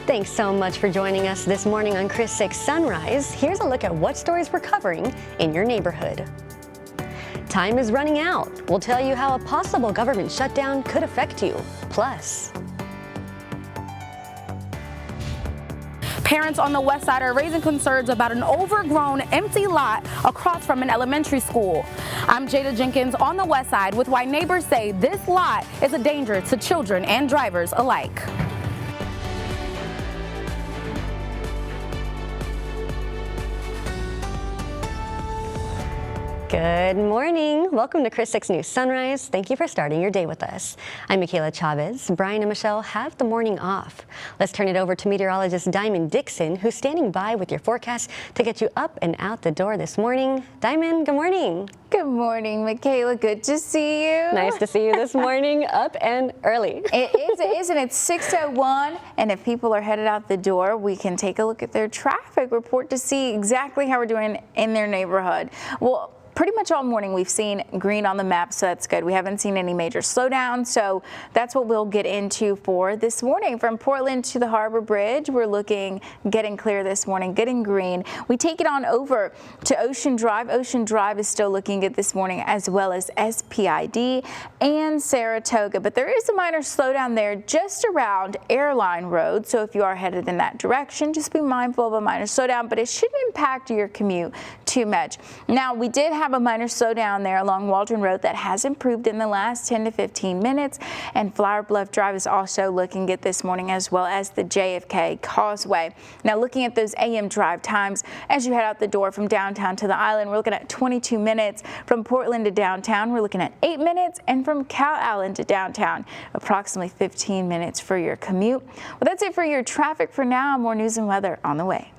Thanks so much for joining us this morning on Chris 6 Sunrise. Here's a look at what stories we're covering in your neighborhood. Time is running out. We'll tell you how a possible government shutdown could affect you. Plus, parents on the west side are raising concerns about an overgrown, empty lot across from an elementary school. I'm Jada Jenkins on the west side with why neighbors say this lot is a danger to children and drivers alike. good morning. Welcome to Chris 6 News Sunrise. Thank you for starting your day with us. I'm Michaela Chavez. Brian and Michelle have the morning off. Let's turn it over to meteorologist Diamond Dixon, who's standing by with your forecast to get you up and out the door this morning. Diamond, good morning. Good morning, Michaela. Good to see you. Nice to see you this morning, up and early. It is, and it's 6:01, and if people are headed out the door, we can take a look at their traffic report to see exactly how we're doing in their neighborhood. Well, pretty much all morning we've seen green on the map, so that's good. We haven't seen any major slowdown, so that's what we'll get into for this morning. From Portland to the Harbor Bridge, we're looking getting clear this morning, getting green. We take it on over to Ocean Drive. Ocean Drive is still looking good this morning, as well as SPID and Saratoga, but there is a minor slowdown there just around Airline Road, so if you are headed in that direction, just be mindful of a minor slowdown, but it shouldn't impact your commute too much. Now, we did have a minor slowdown there along Waldron Road that has improved in the last 10 to 15 minutes, and Flower Bluff Drive is also looking good this morning, as well as the JFK Causeway. Now, looking at those AM drive times as you head out the door from downtown to the island, we're looking at 22 minutes. From Portland to downtown, we're looking at 8 minutes, and from Calallen to downtown, approximately 15 minutes for your commute. Well, that's it for your traffic for now. More news and weather on the way.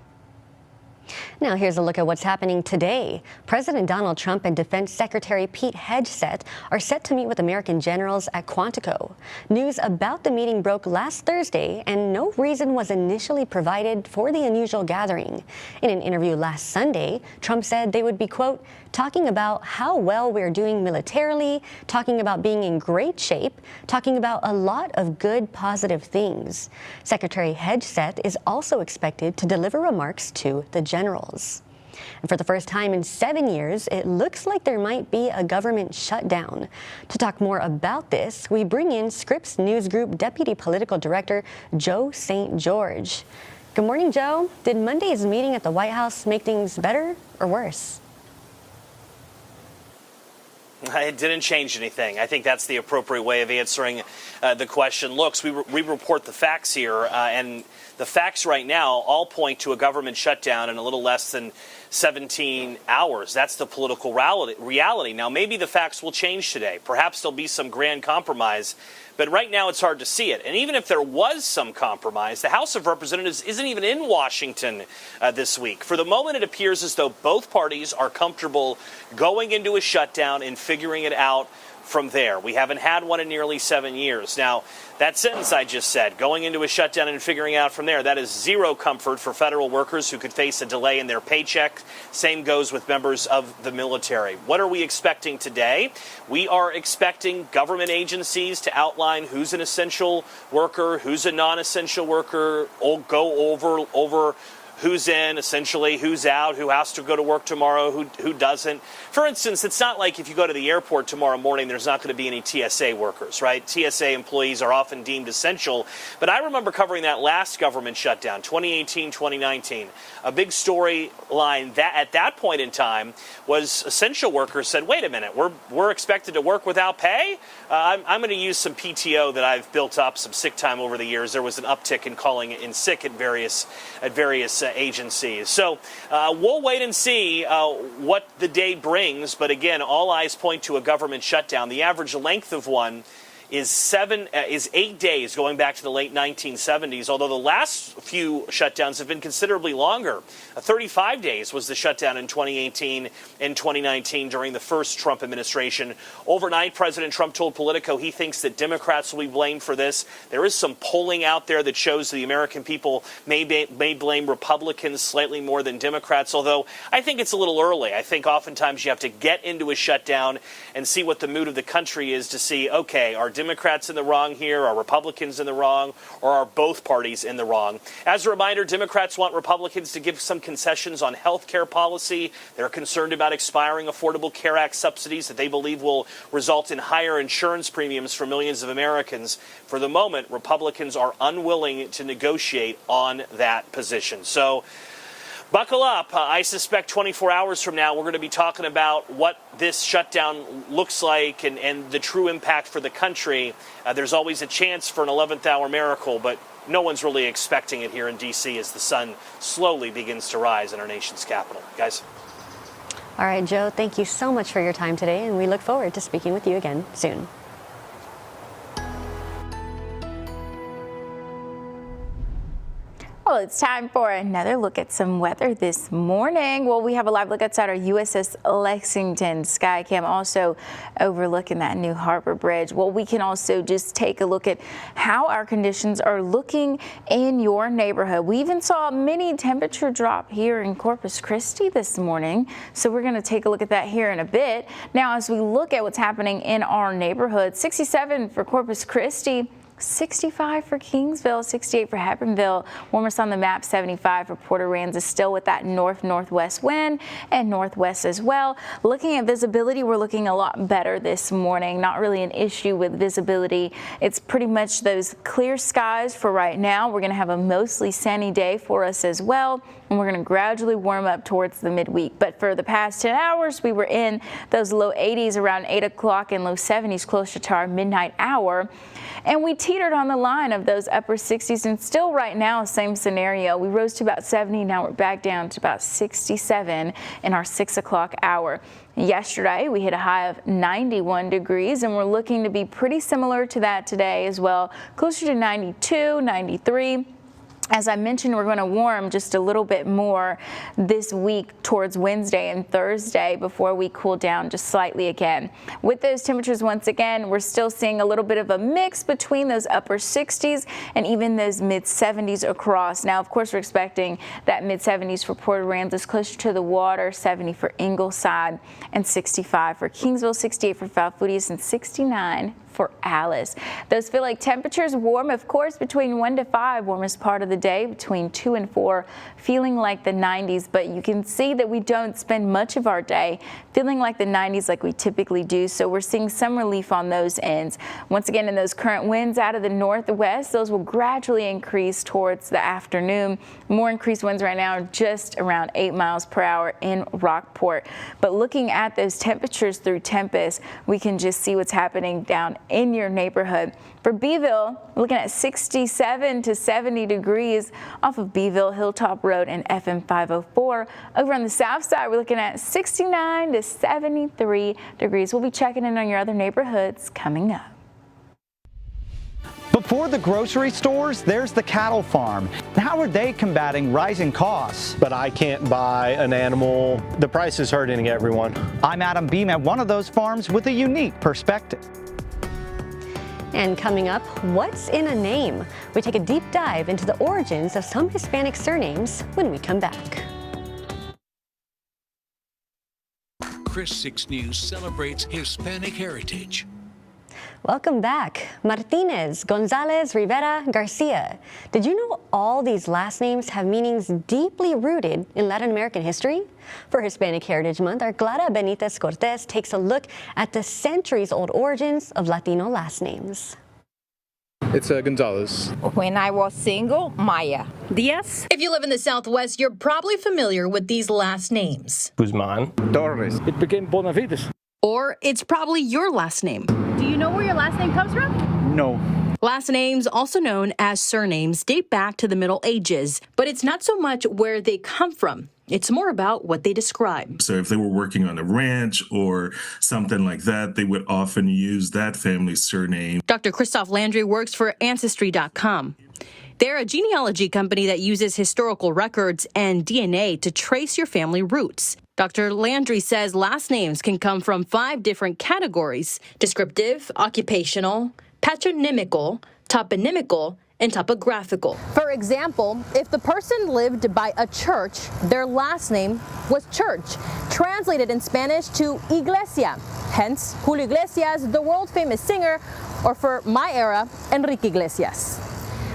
Now here's a look at what's happening today. President Donald Trump and Defense Secretary Pete Hegseth are set to meet with American generals at Quantico. News about the meeting broke last Thursday, and no reason was initially provided for the unusual gathering. In an interview last Sunday, Trump said they would be, quote, talking about how well we're doing militarily, talking about being in great shape, talking about a lot of good, positive things. Secretary Hegseth is also expected to deliver remarks to the generals. And for the first time in 7 years, it looks like there might be a government shutdown. To talk more about this, we bring in Scripps News Group Deputy Political Director Joe St. George. Good morning, Joe. Did Monday's meeting at the White House make things better or worse? It didn't change anything. I think that's the appropriate way of answering the question. Look, we report the facts here, and the facts right now all point to a government shutdown in a little less than 17 hours. That's the political reality. Now, maybe the facts will change today. Perhaps there'll be some grand compromise, but right now it's hard to see it. And even if there was some compromise, the House of Representatives isn't even in Washington this week. For the moment, it appears as though both parties are comfortable going into a shutdown and figuring it out from there. We haven't had one in nearly 7 years. Now, that sentence I just said, going into a shutdown and figuring out from there, that is zero comfort for federal workers who could face a delay in their paycheck. Same goes with members of the military. What are we expecting today? We are expecting government agencies to outline who's an essential worker, who's a non-essential worker, go over who's in, essentially, who's out, who has to go to work tomorrow, who doesn't. For instance, it's not like if you go to the airport tomorrow morning, there's not going to be any TSA workers, right? TSA employees are often deemed essential. But I remember covering that last government shutdown, 2018, 2019. A big storyline that at that point in time was essential workers said, wait a minute, we're expected to work without pay? I'm going to use some PTO that I've built up, some sick time over the years. There was an uptick in calling in sick at various agencies. So we'll wait and see what the day brings. But again, all eyes point to a government shutdown. The average length of one is 8 days, going back to the late 1970s, although the last few shutdowns have been considerably longer. 35 days was the shutdown in 2018 and 2019 during the first Trump administration. Overnight, President Trump told Politico he thinks that Democrats will be blamed for this. There is some polling out there that shows the American people may blame Republicans slightly more than Democrats, although I think it's a little early. I think oftentimes you have to get into a shutdown and see what the mood of the country is to see, okay, are Democrats in the wrong here? Are Republicans in the wrong? Or are both parties in the wrong? As a reminder, Democrats want Republicans to give some concessions on health care policy. They're concerned about expiring Affordable Care Act subsidies that they believe will result in higher insurance premiums for millions of Americans. For the moment, Republicans are unwilling to negotiate on that position. So buckle up. I suspect 24 hours from now, we're going to be talking about what this shutdown looks like and the true impact for the country. There's always a chance for an 11th hour miracle, but no one's really expecting it here in D.C. as the sun slowly begins to rise in our nation's capital. Guys. All right, Joe, thank you so much for your time today, and we look forward to speaking with you again soon. Well, it's time for another look at some weather this morning. Well, we have a live look outside our USS Lexington Skycam, also overlooking that new Harbor Bridge. Well, we can also just take a look at how our conditions are looking in your neighborhood. We even saw a mini temperature drop here in Corpus Christi this morning, so we're going to take a look at that here in a bit. Now, as we look at what's happening in our neighborhood, 67 for Corpus Christi, 65 for Kingsville, 68 for Hebbronville, warmest on the map, 75 for Port Aransas, still with that north-northwest wind and northwest as well. Looking at visibility, we're looking a lot better this morning. Not really an issue with visibility. It's pretty much those clear skies for right now. We're going to have a mostly sunny day for us as well, and we're going to gradually warm up towards the midweek. But for the past 10 hours, we were in those low 80s around 8 o'clock and low 70s closer to our midnight hour. And we teetered on the line of those upper 60s, and still right now, same scenario. We rose to about 70, now we're back down to about 67 in our 6 o'clock hour. Yesterday, we hit a high of 91 degrees, and we're looking to be pretty similar to that today as well, closer to 92, 93. As I mentioned, we're going to warm just a little bit more this week towards Wednesday and Thursday before we cool down just slightly again. With those temperatures, once again, we're still seeing a little bit of a mix between those upper 60s and even those mid 70s across. Now, of course, we're expecting that mid 70s for Port Aransas, closer to the water, 70 for Ingleside, and 65 for Kingsville, 68 for Falfurrias, and 69 for Alice. Those feel like temperatures warm, of course, between 1 to 5, warmest part of the day, between 2 and 4, feeling like the 90s. But you can see that we don't spend much of our day feeling like the 90s like we typically do. So we're seeing some relief on those ends. Once again, in those current winds out of the northwest, those will gradually increase towards the afternoon. More increased winds right now, just around 8 miles per hour in Rockport. But looking at those temperatures through Tempest, we can just see what's happening down in your neighborhood. For Beeville, we're looking at 67 to 70 degrees off of Beeville Hilltop Road and FM 504. Over on the south side, we're looking at 69 to 73 degrees. We'll be checking in on your other neighborhoods coming up. Before the grocery stores, there's the cattle farm. How are they combating rising costs? But I can't buy an animal. The price is hurting everyone. I'm Adam Beam at one of those farms with a unique perspective. And coming up, what's in a name? We take a deep dive into the origins of some Hispanic surnames when we come back. Chris 6 News celebrates Hispanic heritage. Welcome back. Martinez, Gonzalez, Rivera, Garcia. Did you know all these last names have meanings deeply rooted in Latin American history? For Hispanic Heritage Month, our Clara Benitez Cortez takes a look at the centuries-old origins of Latino last names. It's Gonzalez. When I was single, Maya. Diaz. If you live in the Southwest, you're probably familiar with these last names. Guzman. Torres. It became Bonavides. Or it's probably your last name. Do you know where your last name comes from? No. Last names, also known as surnames, date back to the Middle Ages, but it's not so much where they come from. It's more about what they describe. So if they were working on a ranch or something like that, they would often use that family's surname. Dr. Christoph Landry works for Ancestry.com. They're a genealogy company that uses historical records and DNA to trace your family roots. Dr. Landry says last names can come from 5 different categories: descriptive, occupational, patronymical, toponymical, and topographical. For example, if the person lived by a church, their last name was Church, translated in Spanish to Iglesia. Hence, Julio Iglesias, the world-famous singer, or for my era, Enrique Iglesias.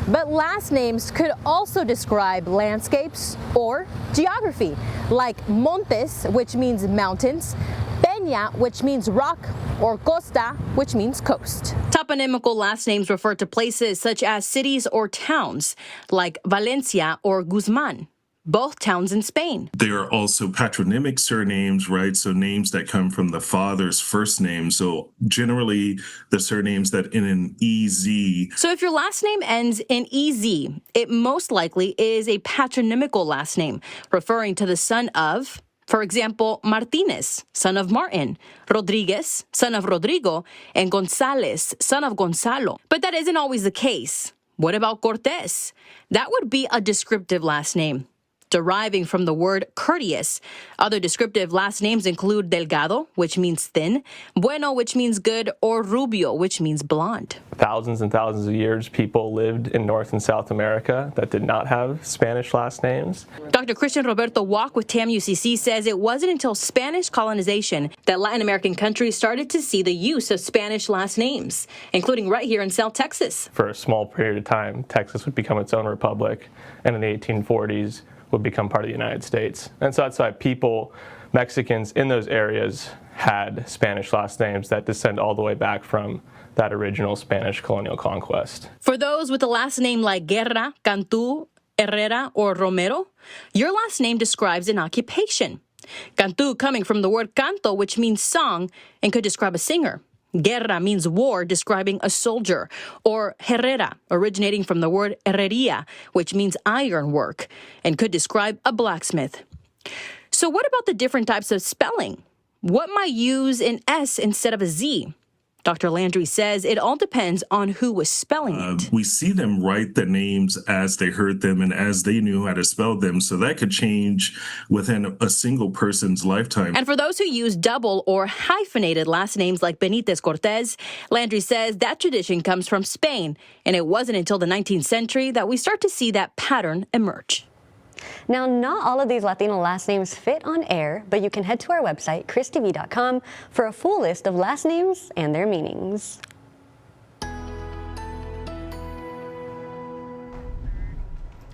But last names could also describe landscapes or geography, like Montes, which means mountains, Peña, which means rock, or Costa, which means coast. Toponymical last names refer to places such as cities or towns, like Valencia or Guzman, both towns in Spain. There are also patronymic surnames, right? So names that come from the father's first name. So generally, the surnames that end in EZ. So if your last name ends in EZ, it most likely is a patronymical last name, referring to the son of, for example, Martinez, son of Martin, Rodriguez, son of Rodrigo, and Gonzalez, son of Gonzalo. But that isn't always the case. What about Cortés? That would be a descriptive last name, deriving from the word courteous. Other descriptive last names include Delgado, which means thin, Bueno, which means good, or Rubio, which means blonde. Thousands and thousands of years, people lived in North and South America that did not have Spanish last names. Dr. Christian Roberto Walk with TAM-UCC says it wasn't until Spanish colonization that Latin American countries started to see the use of Spanish last names, including right here in South Texas. For a small period of time, Texas would become its own republic, and in the 1840s, would become part of the United States. And so that's why people, Mexicans in those areas, had Spanish last names that descend all the way back from that original Spanish colonial conquest. For those with a last name like Guerra, Cantú, Herrera, or Romero, your last name describes an occupation. Cantú coming from the word canto, which means song, and could describe a singer. Guerra means war, describing a soldier. Or Herrera, originating from the word herrería, which means iron work, and could describe a blacksmith. So what about the different types of spelling? What might use an S instead of a Z? Dr. Landry says it all depends on who was spelling it. We see them write the names as they heard them and as they knew how to spell them. So that could change within a single person's lifetime. And for those who use double or hyphenated last names like Benitez Cortez, Landry says that tradition comes from Spain. And it wasn't until the 19th century that we start to see that pattern emerge. Now, not all of these Latino last names fit on air, but you can head to our website, christv.com, for a full list of last names and their meanings.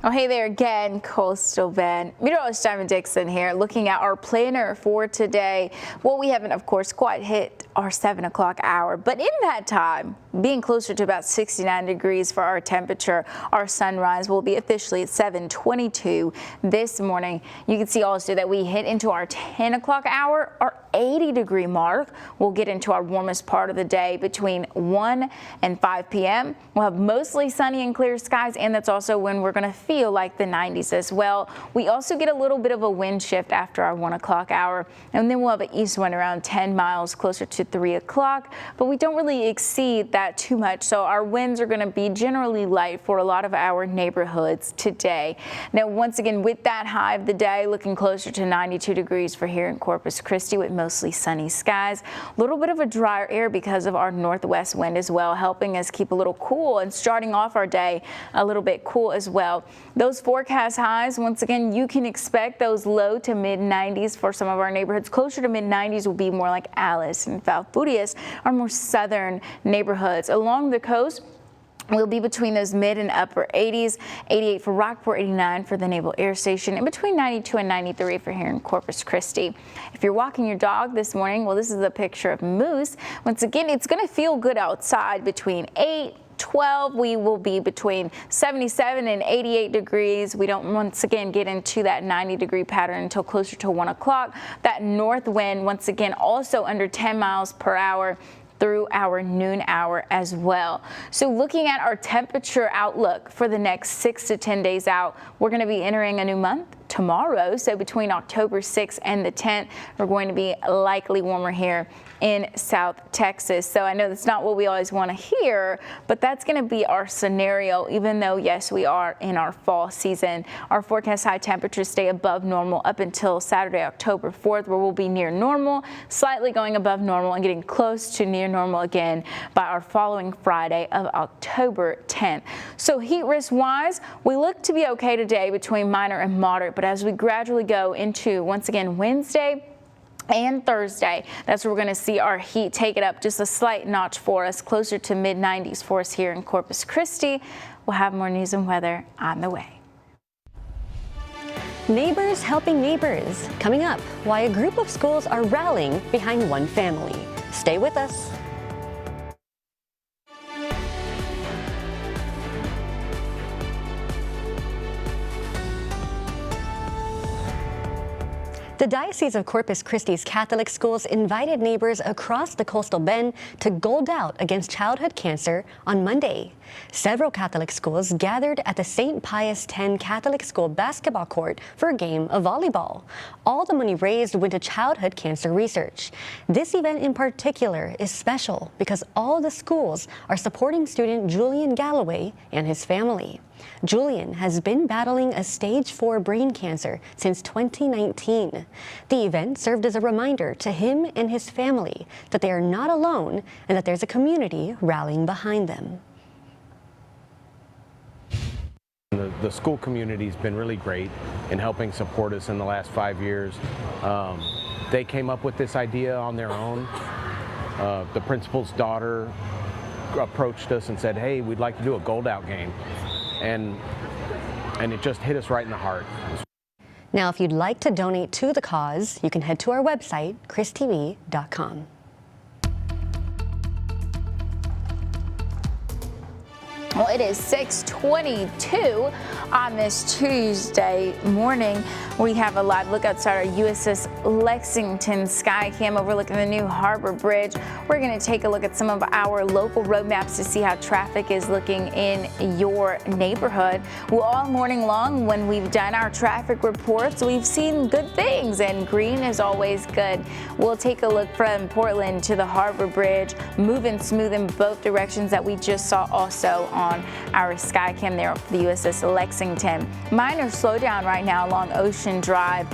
Oh, hey there again, Coastal Bend. Meteorologist Diamond Dixon here, looking at our planner for today. Well, we haven't, of course, quite hit our 7 o'clock hour, but in that time, being closer to about 69 degrees for our temperature, our sunrise will be officially at 7:22 this morning. You can see also that we hit into our 10 o'clock hour, our 80-degree mark. We'll get into our warmest part of the day between 1 and 5 p.m. We'll have mostly sunny and clear skies, and that's also when we're going to feel like the 90s as well. We also get a little bit of a wind shift after our 1 o'clock hour, and then we'll have an east wind around 10 miles closer to 3 o'clock, but we don't really exceed that too much, so our winds are going to be generally light for a lot of our neighborhoods today. Now, once again, with that high of the day, looking closer to 92 degrees for here in Corpus Christi with mostly sunny skies. A little bit of a drier air because of our northwest wind as well, helping us keep a little cool and starting off our day a little bit cool as well. Those forecast highs, once again, you can expect those low to mid 90s for some of our neighborhoods. Closer to mid 90s will be more like Alice and Falfurrias, our more southern neighborhoods. Along the coast, we'll be between those mid and upper 80s, 88 for Rockport, 89 for the Naval Air Station, and between 92 and 93 for here in Corpus Christi. If you're walking your dog this morning, well, this is a picture of Moose. Once again, it's going to feel good outside between 8, 12, we will be between 77 and 88 degrees. We don't once again get into that 90-degree pattern until closer to 1 o'clock. That north wind, once again, also under 10 miles per hour through our noon hour as well. So looking at our temperature outlook for the next 6 to 10 days out, we're going to be entering a new month tomorrow. So between October 6th and the 10th, we're going to be likely warmer here in South Texas. So I know that's not what we always want to hear, but that's going to be our scenario, even though, yes, we are in our fall season. Our forecast high temperatures stay above normal up until Saturday, October 4th, where we'll be near normal, slightly going above normal and getting close to near normal again by our following Friday of October 10th. So heat risk wise, we look to be okay today between minor and moderate, but as we gradually go into, once again, Wednesday, and Thursday. That's where we're going to see our heat take it up just a slight notch for us, closer to mid-90s for us here in Corpus Christi. We'll have more news and weather on the way. Neighbors helping neighbors. Coming up, why a group of schools are rallying behind one family. Stay with us. The Diocese of Corpus Christi's Catholic schools invited neighbors across the coastal bend to gold out against childhood cancer on Monday. Several Catholic schools gathered at the St. Pius X Catholic School basketball court for a game of volleyball. All the money raised went to childhood cancer research. This event in particular is special because all the schools are supporting student Julian Galloway and his family. Julian has been battling a stage 4 brain cancer since 2019. The event served as a reminder to him and his family that they are not alone and that there's a community rallying behind them. The school community's been really great in helping support us in the last 5 years. They came up with this idea on their own. The principal's daughter approached us and said, hey, we'd like to do a gold out game. And it just hit us right in the heart. Now, if you'd like to donate to the cause, you can head to our website, christv.com. Well, it is 6:22 on this Tuesday morning. We have a live look outside our USS Lexington Skycam overlooking the new Harbor Bridge. We're going to take a look at some of our local road maps to see how traffic is looking in your neighborhood. Well, all morning long when we've done our traffic reports, we've seen good things, and green is always good. We'll take a look from Portland to the Harbor Bridge, moving smooth in both directions that we just saw also on our Skycam there for the USS Lexington. Minor slowdown right now along Ocean Drive,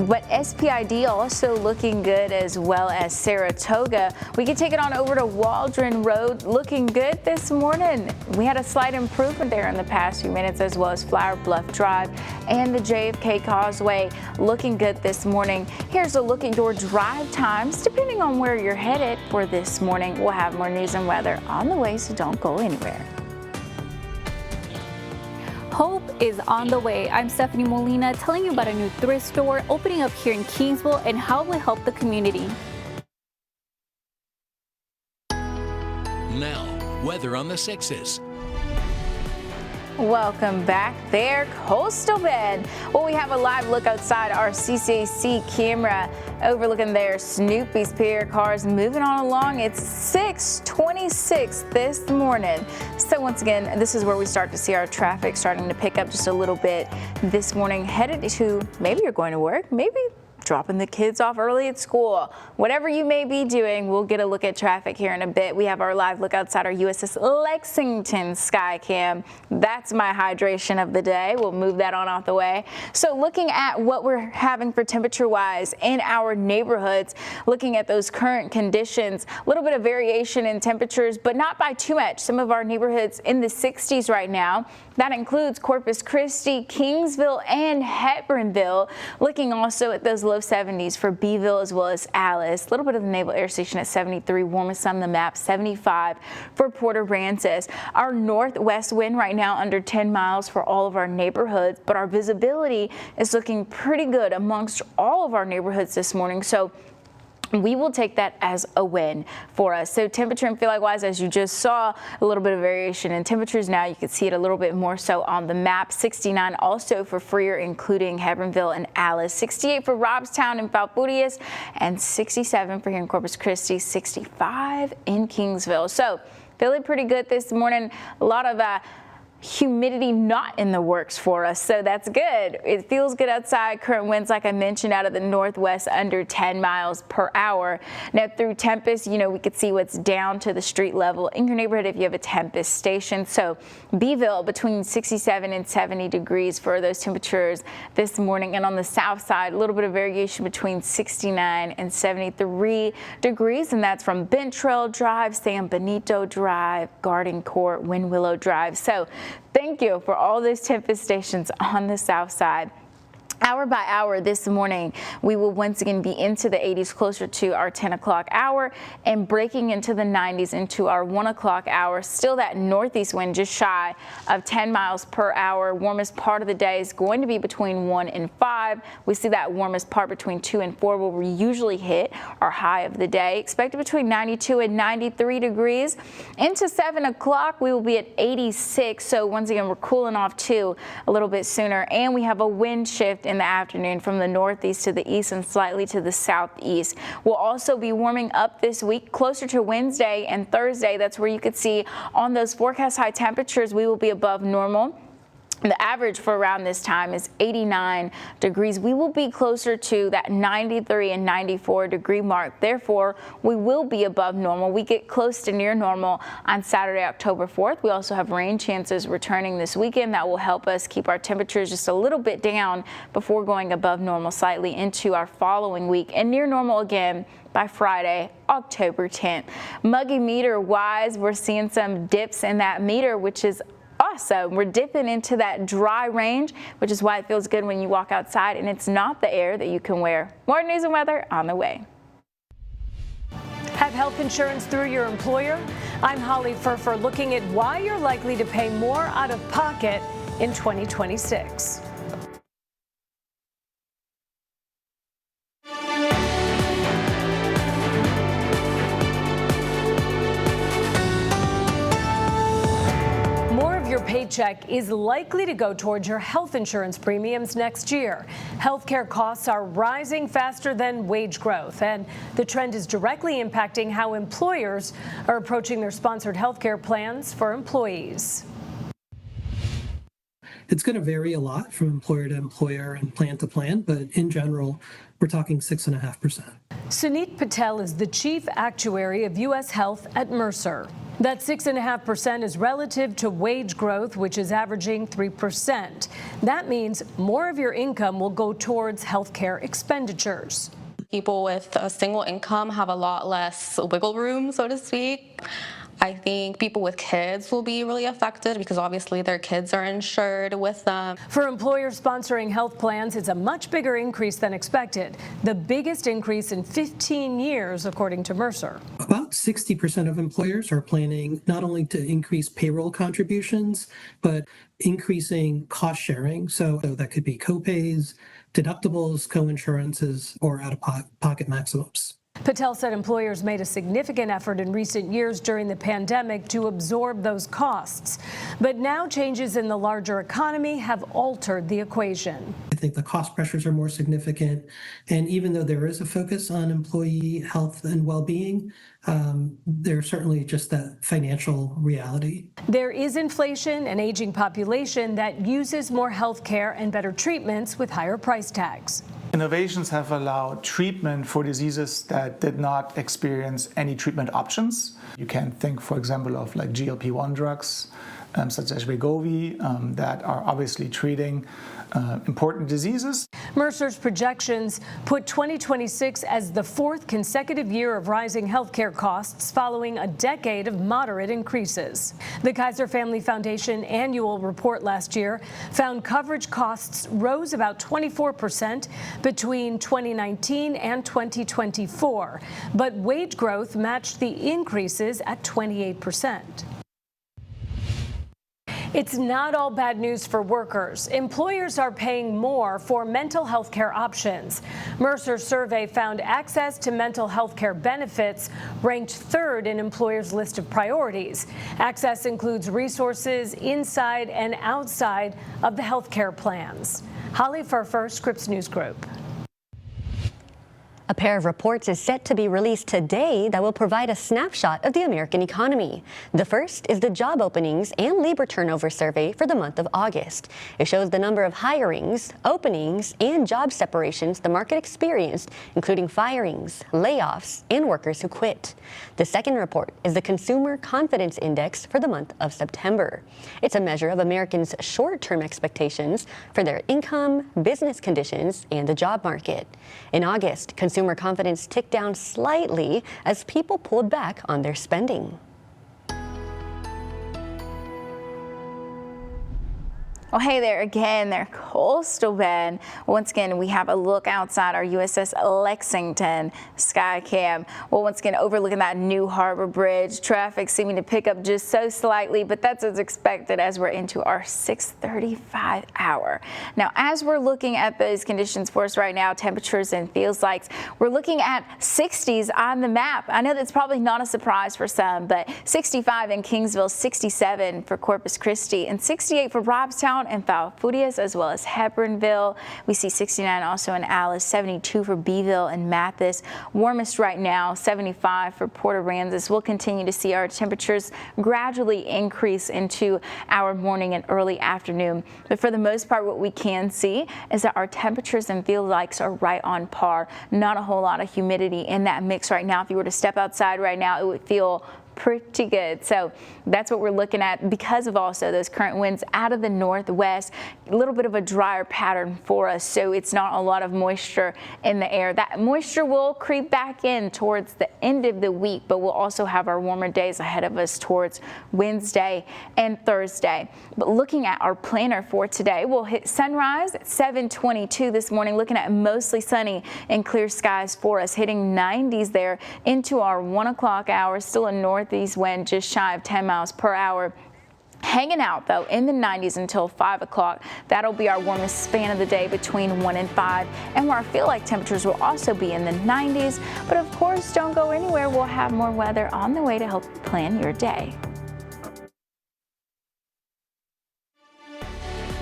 but SPID also looking good, as well as Saratoga. We can take it on over to Waldron Road, looking good this morning. We had a slight improvement there in the past few minutes, as well as Flower Bluff Drive and the JFK Causeway looking good this morning. Here's a look at your drive times, depending on where you're headed for this morning. We'll have more news and weather on the way, so don't go anywhere. Hope is on the way. I'm Stephanie Molina telling you about a new thrift store opening up here in Kingsville and how it will help the community. Now, weather on the 6s. Welcome back there, Coastal Bend. Well, we have a live look outside our CCAC camera overlooking there Snoopy's Pier. Cars moving on along. It's 6:26 this morning. So once again, this is where we start to see our traffic starting to pick up just a little bit this morning. Headed to, maybe you're going to work, maybe dropping the kids off early at school. Whatever you may be doing, we'll get a look at traffic here in a bit. We have our live look outside our USS Lexington Skycam. That's my hydration of the day. We'll move that on out the way. So looking at what we're having for temperature-wise in our neighborhoods, looking at those current conditions, a little bit of variation in temperatures, but not by too much. Some of our neighborhoods in the 60s right now. That includes Corpus Christi, Kingsville, and Hebbronville. Looking also at those low 70s for Beeville as well as Alice. A little bit of the Naval Air Station at 73, warmest on the map, 75 for Port Aransas. Our northwest wind right now under 10 miles for all of our neighborhoods, but our visibility is looking pretty good amongst all of our neighborhoods this morning. So we will take that as a win for us. So temperature and feel like wise, as you just saw, a little bit of variation in temperatures. Now you can see it a little bit more so on the map. 69 also for Freer, including Hebbronville and Alice. 68 for Robstown and Falfurrias, and 67 for here in Corpus Christi. 65 in Kingsville. So feeling pretty good this morning. A lot of humidity not in the works for us, so that's good. It feels good outside. Current winds, like I mentioned, out of the northwest under 10 miles per hour. Now through Tempest, you know, we could see what's down to the street level in your neighborhood if you have a Tempest station. So Beeville between 67 and 70 degrees for those temperatures this morning. And on the south side, a little bit of variation between 69 and 73 degrees, and that's from Bent Trail Drive, San Benito Drive, Garden Court, Wind Willow Drive. So thank you for all those Tempest stations on the south side. Hour by hour this morning, we will once again be into the 80s closer to our 10 o'clock hour and breaking into the 90s into our 1 o'clock hour. Still that northeast wind just shy of 10 miles per hour. Warmest part of the day is going to be between 1 and 5. We see that warmest part between 2 and 4 where we usually hit our high of the day. Expected between 92 and 93 degrees. Into 7 o'clock, we will be at 86. So once again, we're cooling off too a little bit sooner. And we have a wind shift in the afternoon from the northeast to the east and slightly to the southeast. We'll also be warming up this week closer to Wednesday and Thursday. That's where you could see on those forecast high temperatures, we will be above normal. The average for around this time is 89 degrees. We will be closer to that 93 and 94 degree mark. Therefore, we will be above normal. We get close to near normal on Saturday, October 4th. We also have rain chances returning this weekend that will help us keep our temperatures just a little bit down before going above normal slightly into our following week and near normal again by Friday, October 10th. Muggy meter wise, we're seeing some dips in that meter, which is awesome. We're dipping into that dry range, which is why it feels good when you walk outside, and it's not the air that you can wear. More news and weather on the way. Have health insurance through your employer? I'm Holly Furfer, looking at why you're likely to pay more out of pocket in 2026. Your paycheck is likely to go towards your health insurance premiums next year. Healthcare costs are rising faster than wage growth, and the trend is directly impacting how employers are approaching their sponsored healthcare plans for employees. It's going to vary a lot from employer to employer and plan to plan, but in general, we're talking 6.5%. Suneet Patel is the chief actuary of U.S. Health at Mercer. That 6.5% is relative to wage growth, which is averaging 3%. That means more of your income will go towards healthcare expenditures. People with a single income have a lot less wiggle room, so to speak. I think people with kids will be really affected because obviously their kids are insured with them. For employers sponsoring health plans, it's a much bigger increase than expected. The biggest increase in 15 years, according to Mercer. About 60% of employers are planning not only to increase payroll contributions, but increasing cost sharing. So that could be copays, deductibles, co-insurances, or out-of-pocket maximums. Patel said employers made a significant effort in recent years during the pandemic to absorb those costs. But now changes in the larger economy have altered the equation. I think the cost pressures are more significant. And even though there is a focus on employee health and well-being, there's certainly just that financial reality. There is inflation, an aging population that uses more health care and better treatments with higher price tags. Innovations have allowed treatment for diseases that did not experience any treatment options. You can think, for example, of like GLP-1 drugs, such as Wegovy, that are obviously treating important diseases. Mercer's projections put 2026 as the fourth consecutive year of rising healthcare costs following a decade of moderate increases. The Kaiser Family Foundation annual report last year found coverage costs rose about 24% between 2019 and 2024, but wage growth matched the increases at 28%. It's not all bad news for workers. Employers are paying more for mental health care options. Mercer's survey found access to mental health care benefits ranked third in employers' list of priorities. Access includes resources inside and outside of the health care plans. Holly Furfer, Scripps News Group. A pair of reports is set to be released today that will provide a snapshot of the American economy. The first is the job openings and labor turnover survey for the month of August. It shows the number of hirings, openings, and job separations the market experienced, including firings, layoffs, and workers who quit. The second report is the Consumer Confidence Index for the month of September. It's a measure of Americans' short-term expectations for their income, business conditions, and the job market. In August, consumer confidence ticked down slightly as people pulled back on their spending. Oh, hey there again. They're Coastal Bend. Once again, we have a look outside our USS Lexington Skycam. Well, once again, overlooking that New Harbor Bridge. Traffic seeming to pick up just so slightly, but that's as expected as we're into our 6:35 hour. Now, as we're looking at those conditions for us right now, temperatures and feels like we're looking at 60s on the map. I know that's probably not a surprise for some, but 65 in Kingsville, 67 for Corpus Christi, and 68 for Robstown and Falfurrias, as well as Hebronville. We see 69 also in Alice, 72 for Beeville and Mathis. Warmest right now, 75 for Port Aransas. We'll continue to see our temperatures gradually increase into our morning and early afternoon. But for the most part, what we can see is that our temperatures and feel likes are right on par. Not a whole lot of humidity in that mix right now. If you were to step outside right now, it would feel pretty good. So that's what we're looking at because of also those current winds out of the northwest. A little bit of a drier pattern for us, so it's not a lot of moisture in the air. That moisture will creep back in towards the end of the week, but we'll also have our warmer days ahead of us towards Wednesday and Thursday. But looking at our planner for today, we'll hit sunrise at 7:22 this morning, looking at mostly sunny and clear skies for us, hitting 90s there into our 1 o'clock hour. Still a northeast wind just shy of 10 miles per hour. Hanging out, though, in the 90s until 5 o'clock. That'll be our warmest span of the day between 1 and 5, and where I feel like temperatures will also be in the 90s. But, of course, don't go anywhere. We'll have more weather on the way to help plan your day.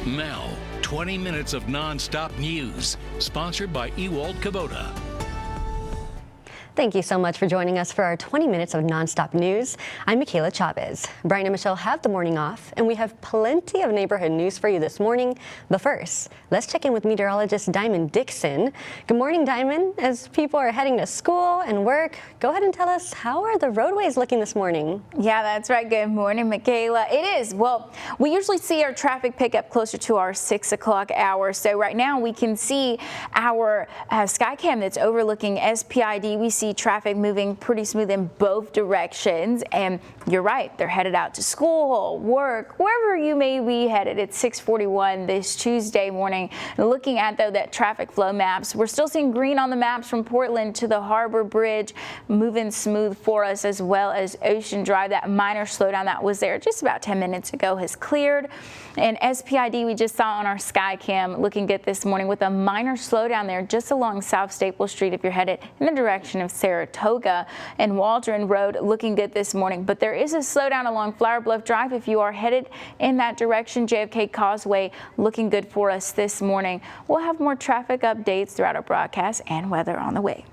Now, 20 minutes of non-stop news, sponsored by Ewald Kubota. Thank you so much for joining us for our 20 minutes of nonstop news. I'm Michaela Chavez. Brian and Michelle have the morning off, and we have plenty of neighborhood news for you this morning. But first, let's check in with meteorologist Diamond Dixon. Good morning, Diamond. As people are heading to school and work, go ahead and tell us, how are the roadways looking this morning? Yeah, that's right. Good morning, Michaela. It is. Well, we usually see our traffic pick up closer to our 6 o'clock hour. So right now we can see our Skycam that's overlooking SPID. We see traffic moving pretty smooth in both directions, and you're right, they're headed out to school, work, wherever you may be headed. It's 6:41 this Tuesday morning. Looking at, though, that traffic flow maps, we're still seeing green on the maps from Portland to the Harbor Bridge, moving smooth for us, as well as Ocean Drive. That minor slowdown that was there just about 10 minutes ago has cleared. And SPID, we just saw on our Skycam, looking good this morning with a minor slowdown there just along South Staple Street if you're headed in the direction of Saratoga. And Waldron Road looking good this morning, but there is a slowdown along Flower Bluff Drive if you are headed in that direction. JFK Causeway looking good for us this morning. We'll have more traffic updates throughout our broadcast and weather on the way.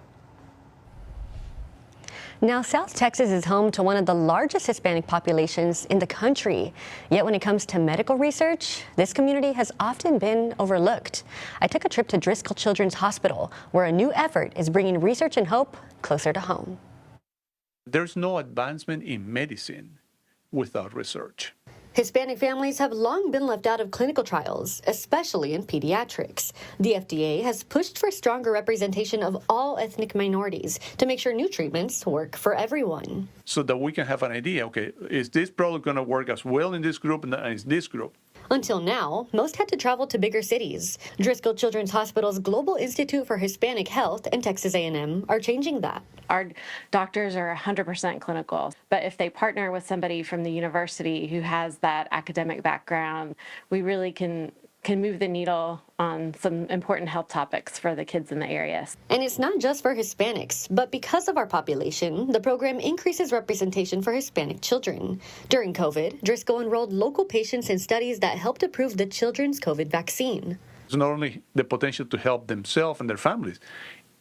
Now, South Texas is home to one of the largest Hispanic populations in the country. Yet when it comes to medical research, this community has often been overlooked. I took a trip to Driscoll Children's Hospital, where a new effort is bringing research and hope closer to home. There's no advancement in medicine without research. Hispanic families have long been left out of clinical trials, especially in pediatrics. The FDA has pushed for stronger representation of all ethnic minorities to make sure new treatments work for everyone. So that we can have an idea, okay, is this product going to work as well in this group as this group? Until now, most had to travel to bigger cities. Driscoll Children's Hospital's Global Institute for Hispanic Health and Texas A&M are changing that. Our doctors are 100% clinical, but if they partner with somebody from the university who has that academic background, we really can move the needle on some important health topics for the kids in the area. And it's not just for Hispanics, but because of our population, the program increases representation for Hispanic children. During COVID, Driscoll enrolled local patients in studies that helped approve the children's COVID vaccine. It's not only the potential to help themselves and their families,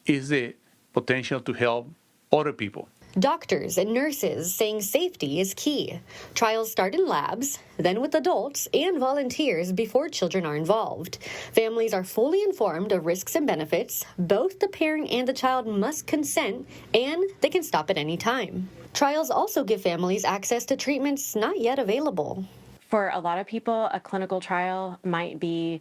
it's the potential to help other people. Doctors and nurses saying safety is key. Trials start in labs, then with adults and volunteers before children are involved. Families are fully informed of risks and benefits. Both the parent and the child must consent, and they can stop at any time. Trials also give families access to treatments not yet available. For a lot of people, a clinical trial might be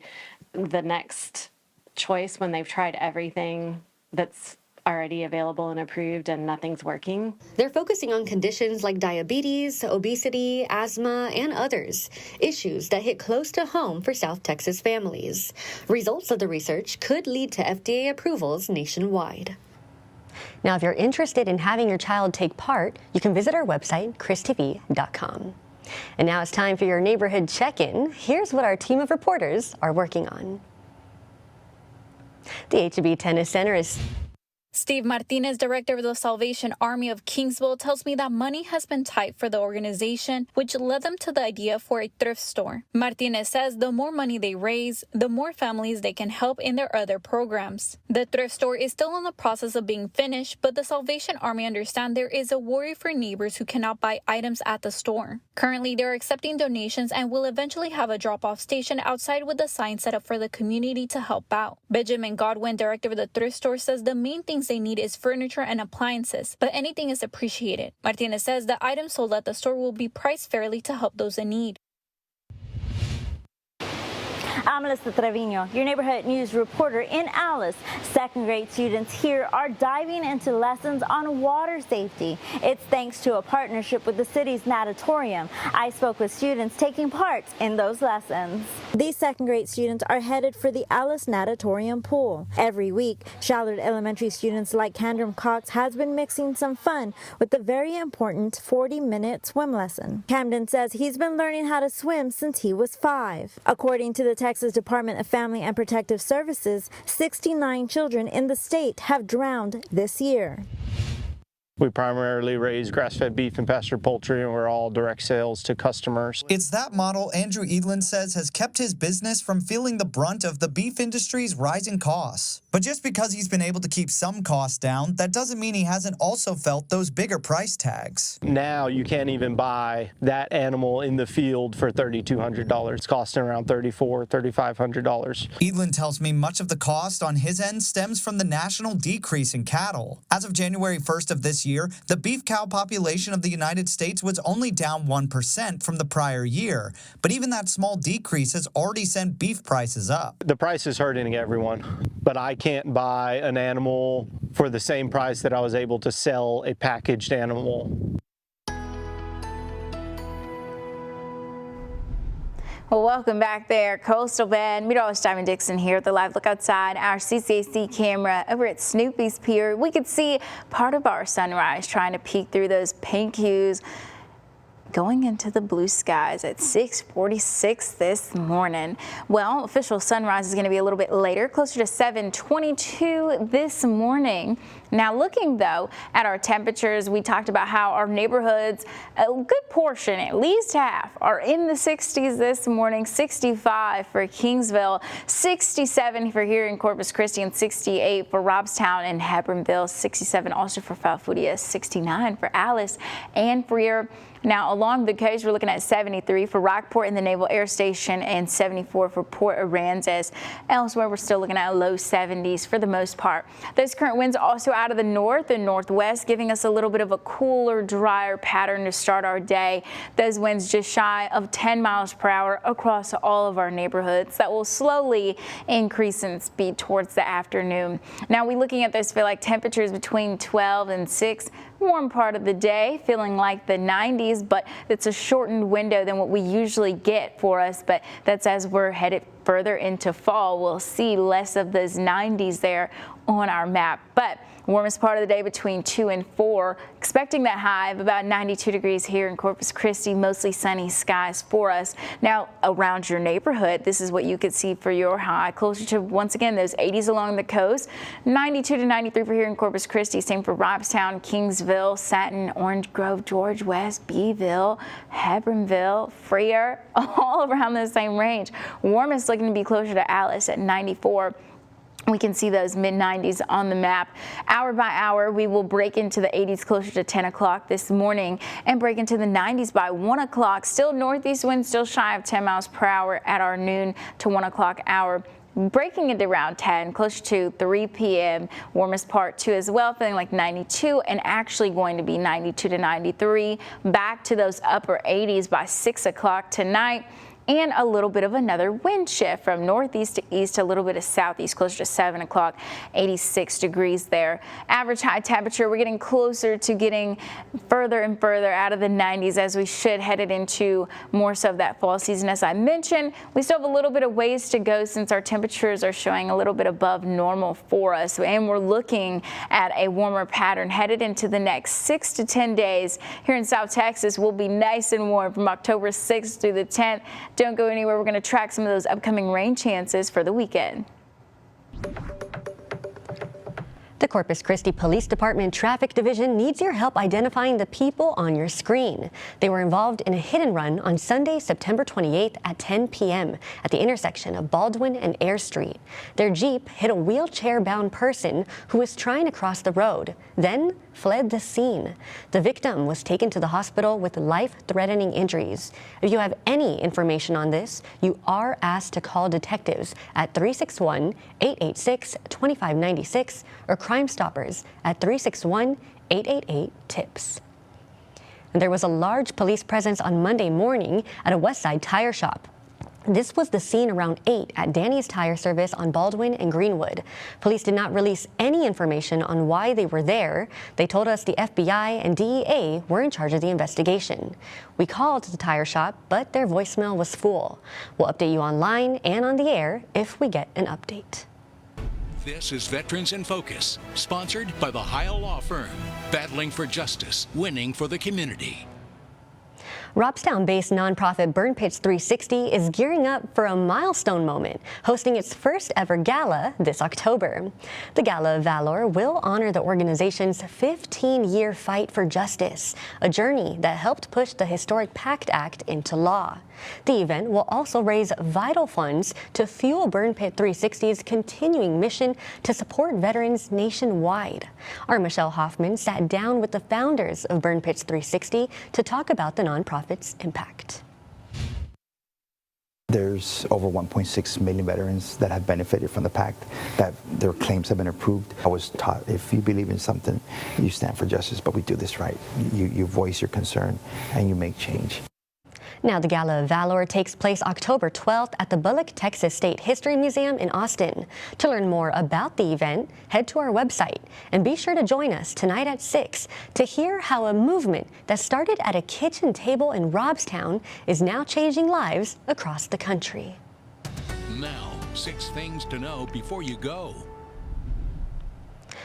the next choice when they've tried everything that's already available and approved and nothing's working. They're focusing on conditions like diabetes, obesity, asthma, and others, issues that hit close to home for South Texas families. Results of the research could lead to FDA approvals nationwide. Now, if you're interested in having your child take part, you can visit our website, christv.com. And now it's time for your neighborhood check-in. Here's what our team of reporters are working on. The HEB Tennis Center is... Steve Martinez, director of the Salvation Army of Kingsville, tells me that money has been tight for the organization, which led them to the idea for a thrift store. Martinez says the more money they raise, the more families they can help in their other programs. The thrift store is still in the process of being finished, but the Salvation Army understand there is a worry for neighbors who cannot buy items at the store. Currently, they're accepting donations and will eventually have a drop-off station outside with a sign set up for the community to help out. Benjamin Godwin, director of the thrift store, says the main things they need is furniture and appliances, but anything is appreciated. Martinez says the items sold at the store will be priced fairly to help those in need. I'm Melissa Trevino, your neighborhood news reporter in Alice. Second grade students here are diving into lessons on water safety. It's thanks to a partnership with the city's natatorium. I spoke with students taking part in those lessons. These second grade students are headed for the Alice Natatorium pool. Every week, Shallard Elementary students like Candrum Cox has been mixing some fun with the very important 40-minute swim lesson. Camden says he's been learning how to swim since he was 5. According to the Texas Department of Family and Protective Services, 69 children in the state have drowned this year. We primarily raise grass-fed beef and pastured poultry, and we're all direct sales to customers. It's that model Andrew Edlin says has kept his business from feeling the brunt of the beef industry's rising costs. But just because he's been able to keep some costs down, that doesn't mean he hasn't also felt those bigger price tags. Now you can't even buy that animal in the field for $3,200. It's costing around $3,400, $3,500. Edlin tells me much of the cost on his end stems from the national decrease in cattle. As of January 1st of this year, the beef cow population of the United States was only down 1% from the prior year. But even that small decrease has already sent beef prices up. The price is hurting everyone, but I can't buy an animal for the same price that I was able to sell a packaged animal. Well, welcome back there, Coastal Bend. Meteorologist Diamond Dixon here at the live look outside our CCAC camera over at Snoopy's Pier. We could see part of our sunrise trying to peek through those pink hues, going into the blue skies at 6:46 this morning. Well, official sunrise is going to be a little bit later, closer to 7:22 this morning. Now, looking though at our temperatures, we talked about how our neighborhoods, a good portion, at least half, are in the 60s this morning. 65 for Kingsville, 67 for here in Corpus Christi, and 68 for Robstown and Hebronville, 67 also for Falfurria, 69 for Alice and Freer. Now, along the coast, we're looking at 73 for Rockport and the Naval Air Station and 74 for Port Aransas. Elsewhere, we're still looking at low 70s for the most part. Those current winds also out of the north and northwest, giving us a little bit of a cooler, drier pattern to start our day. Those winds just shy of 10 miles per hour across all of our neighborhoods. That will slowly increase in speed towards the afternoon. Now, we're looking at those feel like temperatures between 12 and 6. Warm part of the day, feeling like the 90s, but it's a shortened window than what we usually get for us. But that's as we're headed further into fall. We'll see less of those 90s there on our map. But warmest part of the day between 2 and 4. Expecting that high of about 92 degrees here in Corpus Christi. Mostly sunny skies for us. Now, around your neighborhood, this is what you could see for your high. Closer to, once again, those 80s along the coast. 92 to 93 for here in Corpus Christi. Same for Robstown, Kingsville, Satin, Orange Grove, George West, Beeville, Hebronville, Freer, all around the same range. Warmest looking to be closer to Alice at 94. We can see those mid-90s on the map. Hour by hour, we will break into the 80s closer to 10 o'clock this morning and break into the 90s by 1 o'clock. Still northeast winds, still shy of 10 miles per hour at our noon to 1 o'clock hour. Breaking into around 10, closer to 3 p.m. Warmest part 2 as well, feeling like 92 and actually going to be 92 to 93. Back to those upper 80s by 6 o'clock tonight. and a little bit of another wind shift from northeast to east, a little bit of southeast, closer to 7 o'clock, 86 degrees there. Average high temperature, we're getting closer to getting further and further out of the 90s as we should headed into more so of that fall season. As I mentioned, we still have a little bit of ways to go since our temperatures are showing a little bit above normal for us, and we're looking at a warmer pattern headed into the next 6 to 10 days. Here in South Texas, we'll be nice and warm from October 6th through the 10th. Don't go anywhere. We're going to track some of those upcoming rain chances for the weekend. The Corpus Christi Police Department Traffic Division needs your help identifying the people on your screen. They were involved in a hit and run on Sunday, September 28th at 10 p.m. at the intersection of Baldwin and Air Street. Their Jeep hit a wheelchair-bound person who was trying to cross the road, then fled the scene. The victim was taken to the hospital with life-threatening injuries. If you have any information on this, you are asked to call detectives at 361-886-2596 or Crime Stoppers at 361-888-TIPS. There was a large police presence on Monday morning at a Westside tire shop. This was the scene around 8 at Danny's Tire Service on Baldwin and Greenwood. Police did not release any information on why they were there. They told us the FBI and DEA were in charge of the investigation. We called the tire shop, but their voicemail was full. We'll update you online and on the air if we get an update. This is Veterans in Focus, sponsored by the Heil Law Firm, battling for justice, winning for the community. Robstown-based nonprofit Burn Pits 360 is gearing up for a milestone moment, hosting its first ever gala this October. The Gala of Valor will honor the organization's 15-year fight for justice, a journey that helped push the historic PACT Act into law. The event will also raise vital funds to fuel Burn Pit 360's continuing mission to support veterans nationwide. Our Michelle Hoffman sat down with the founders of Burn Pits 360 to talk about the nonprofit's impact. There's over 1.6 million veterans that have benefited from the PACT, that their claims have been approved. I was taught if you believe in something, you stand for justice, but we do this right. You voice your concern and you make change. Now, the Gala of Valor takes place October 12th at the Bullock Texas State History Museum in Austin. To learn more about the event, head to our website and be sure to join us tonight at 6 to hear how a movement that started at a kitchen table in Robstown is now changing lives across the country. Now, 6 things to know before you go.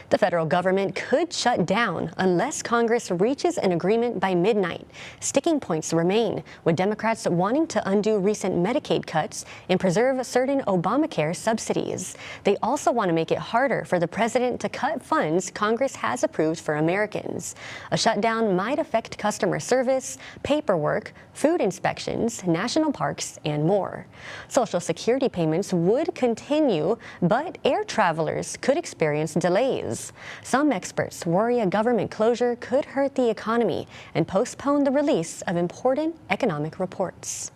The federal government could shut down unless Congress reaches an agreement by midnight. Sticking points remain, with Democrats wanting to undo recent Medicaid cuts and preserve certain Obamacare subsidies. They also want to make it harder for the president to cut funds Congress has approved for Americans. A shutdown might affect customer service, paperwork, food inspections, national parks, and more. Social Security payments would continue, but air travelers could experience delays. Some experts worry a government closure could hurt the economy and postpone the release of important economic reports.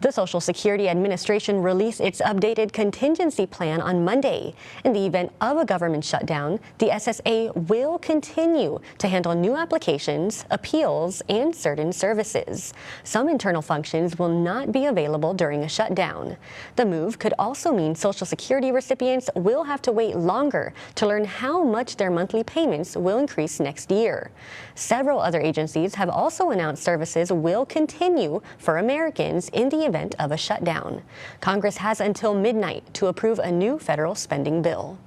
The Social Security Administration released its updated contingency plan on Monday. In the event of a government shutdown, the SSA will continue to handle new applications, appeals, and certain services. Some internal functions will not be available during a shutdown. The move could also mean Social Security recipients will have to wait longer to learn how much their monthly payments will increase next year. Several other agencies have also announced services will continue for Americans in the event of a shutdown. Congress has until midnight to approve a new federal spending bill.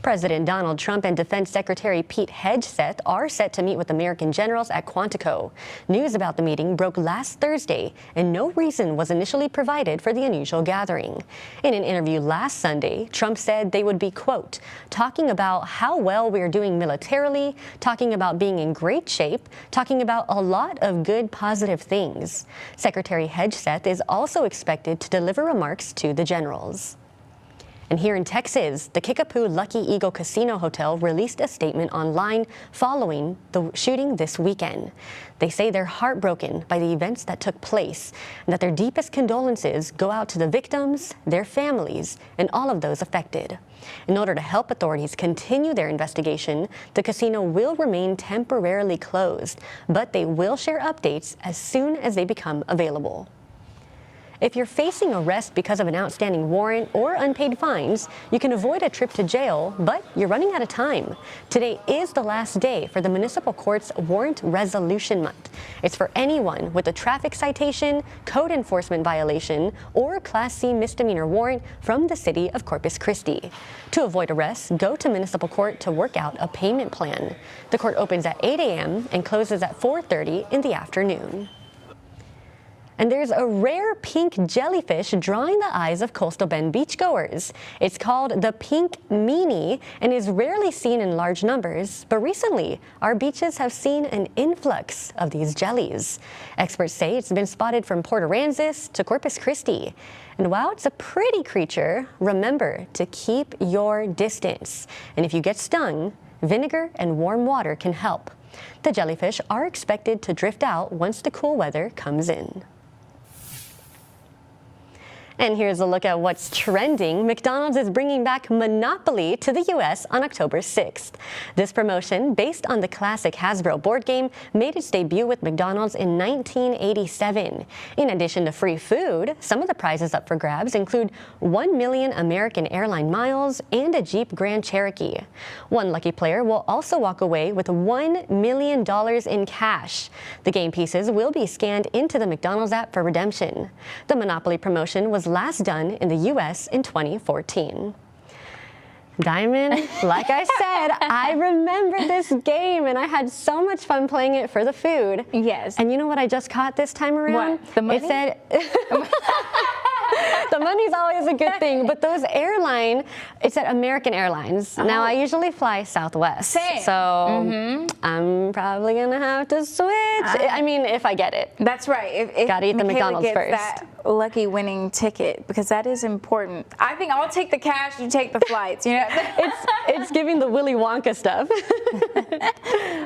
President Donald Trump and Defense Secretary Pete Hegseth are set to meet with American generals at Quantico. News about the meeting broke last Thursday, and no reason was initially provided for the unusual gathering. In an interview last Sunday, Trump said they would be, quote, talking about how well we are doing militarily, talking about being in great shape, talking about a lot of good, positive things. Secretary Hegseth is also expected to deliver remarks to the generals. And here in Texas, the Kickapoo Lucky Eagle Casino Hotel released a statement online following the shooting this weekend. They say they're heartbroken by the events that took place and that their deepest condolences go out to the victims, their families, and all of those affected. In order to help authorities continue their investigation, the casino will remain temporarily closed, but they will share updates as soon as they become available. If you're facing arrest because of an outstanding warrant or unpaid fines, you can avoid a trip to jail, but you're running out of time. Today is the last day for the Municipal Court's Warrant Resolution Month. It's for anyone with a traffic citation, code enforcement violation, or Class C misdemeanor warrant from the city of Corpus Christi. To avoid arrest, go to Municipal Court to work out a payment plan. The court opens at 8 a.m. and closes at 4:30 in the afternoon. And there's a rare pink jellyfish drawing the eyes of Coastal Bend beachgoers. It's called the pink meanie and is rarely seen in large numbers, but recently our beaches have seen an influx of these jellies. Experts say it's been spotted from Port Aransas to Corpus Christi. And while it's a pretty creature, remember to keep your distance. And if you get stung, vinegar and warm water can help. The jellyfish are expected to drift out once the cool weather comes in. And here's a look at what's trending. McDonald's is bringing back Monopoly to the U.S. on October 6th. This promotion, based on the classic Hasbro board game, made its debut with McDonald's in 1987. In addition to free food, some of the prizes up for grabs include 1 million American Airline miles and a Jeep Grand Cherokee. One lucky player will also walk away with $1 million in cash. The game pieces will be scanned into the McDonald's app for redemption. The Monopoly promotion was last done in the U.S. in 2014. Diamond, like I said, I remember this game and I had so much fun playing it for the food. Yes. And you know what I just caught this time around? What? The money? It said, the money's always a good thing, but those airline, it said American Airlines. Oh. Now, I usually fly Southwest. Same. So I'm probably going to have to switch. I mean, if I get it. That's right. If Gotta eat the Michaela McDonald's gets first. that lucky winning ticket, because that is important. I think I'll take the cash, you take the flights. You know, it's giving the Willy Wonka stuff.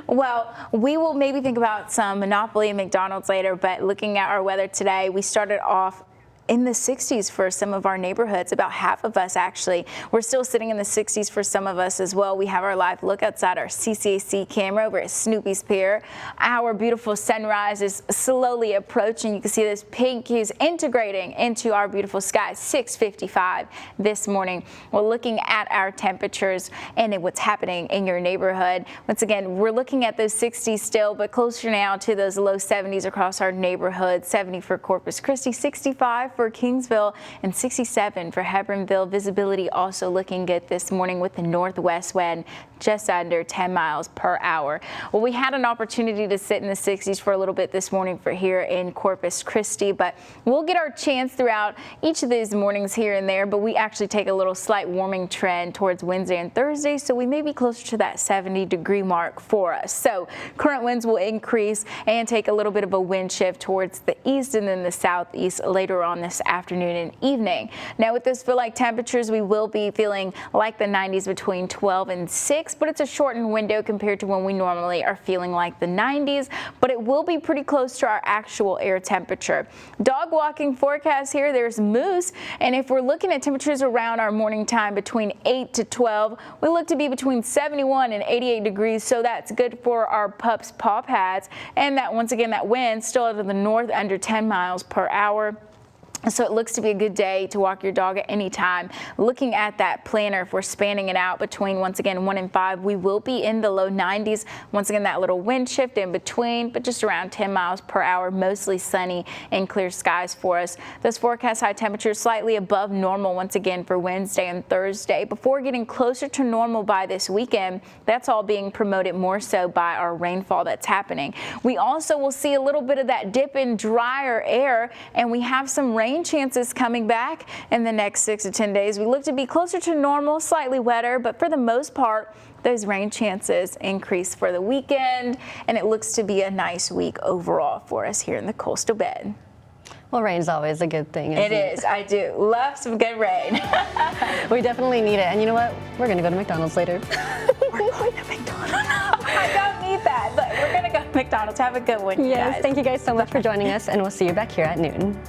Well, we will maybe think about some Monopoly and McDonald's later, but looking at our weather today, we started off in the 60s for some of our neighborhoods, about half of us actually. We're still sitting in the 60s for some of us as well. We have our live look outside our CCAC camera over at Snoopy's Pier. Our beautiful sunrise is slowly approaching. You can see this pink hues integrating into our beautiful sky. 6:55 this morning. We're looking at our temperatures and what's happening in your neighborhood. Once again, we're looking at those 60s still, but closer now to those low 70s across our neighborhood. 70 for Corpus Christi, 65 for Kingsville, and 67 for Hebronville. Visibility also looking good this morning with the northwest wind just under 10 miles per hour. Well, we had an opportunity to sit in the 60s for a little bit this morning for here in Corpus Christi, but we'll get our chance throughout each of these mornings here and there, but we actually take a little slight warming trend towards Wednesday and Thursday, so we may be closer to that 70-degree mark for us. So current winds will increase and take a little bit of a wind shift towards the east and then the southeast later on this afternoon and evening. Now with those feel like temperatures, we will be feeling like the 90s between 12 and 6, but it's a shortened window compared to when we normally are feeling like the 90s, but it will be pretty close to our actual air temperature. Dog walking forecast here, there's moose, and if we're looking at temperatures around our morning time between 8 to 12, we look to be between 71 and 88 degrees, so that's good for our pups' paw pads, and that once again, that wind still out of the north under 10 miles per hour. So it looks to be a good day to walk your dog at any time. Looking at that planner, if we're spanning it out between, once again, 1 and 5, we will be in the low 90s. Once again, that little wind shift in between, but just around 10 miles per hour, mostly sunny and clear skies for us. Those forecast high temperatures slightly above normal once again for Wednesday and Thursday. Before getting closer to normal by this weekend, that's all being promoted more so by our rainfall that's happening. We also will see a little bit of that dip in drier air, and we have some rain chances coming back in the next 6 to 10 days. We look to be closer to normal, slightly wetter, but for the most part, those rain chances increase for the weekend, and it looks to be a nice week overall for us here in the Coastal Bend. Well, rain's always a good thing, isn't It is. I do love some good rain. We definitely need it. And you know what? We're going to go to McDonald's later. We're going to McDonald's. I don't need that, but we're going to go to McDonald's. Have a good one, you Yes, guys. thank you guys so much for joining us, and we'll see you back here at noon.